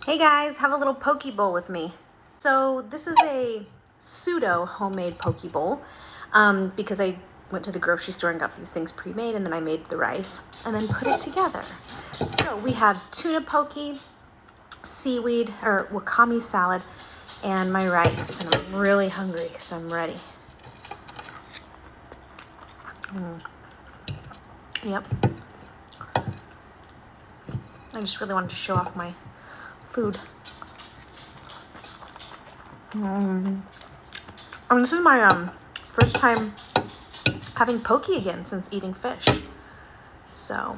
Hey guys, have a little poke bowl with me. So this is a pseudo homemade poke bowl because I went to the grocery store and got these things pre-made, and then I made the rice and then put it together. So we have tuna poke, seaweed or wakame salad, and my rice, and I'm really hungry, so I'm ready. Yep. I just really wanted to show off my food. And this is my first time having poke again since eating fish. So,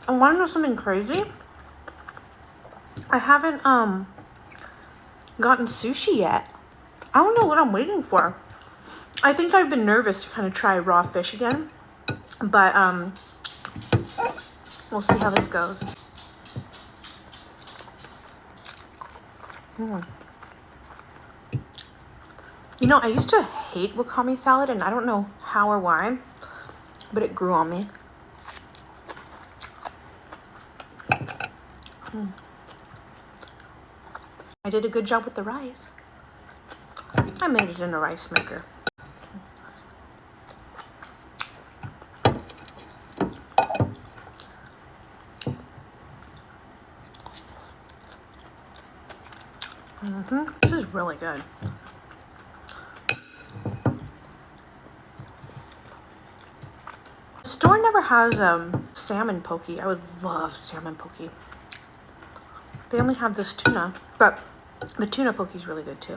I want to know something crazy. I haven't gotten sushi yet. I don't know what I'm waiting for. I think I've been nervous to kind of try raw fish again, but we'll see how this goes. You know, I used to hate wakame salad, and I don't know how or why, but it grew on me. I did a good job with the rice. I made it in a rice maker. This is really good. The store never has salmon poke. I would love salmon poke. They only have this tuna, but the tuna poke is really good too.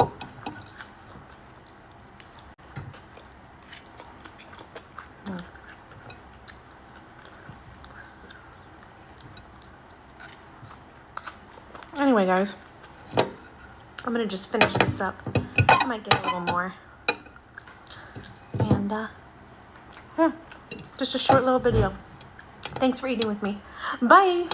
Anyway, guys, I'm gonna just finish this up. I might get a little more. And yeah, just a short little video. Thanks for eating with me. Bye.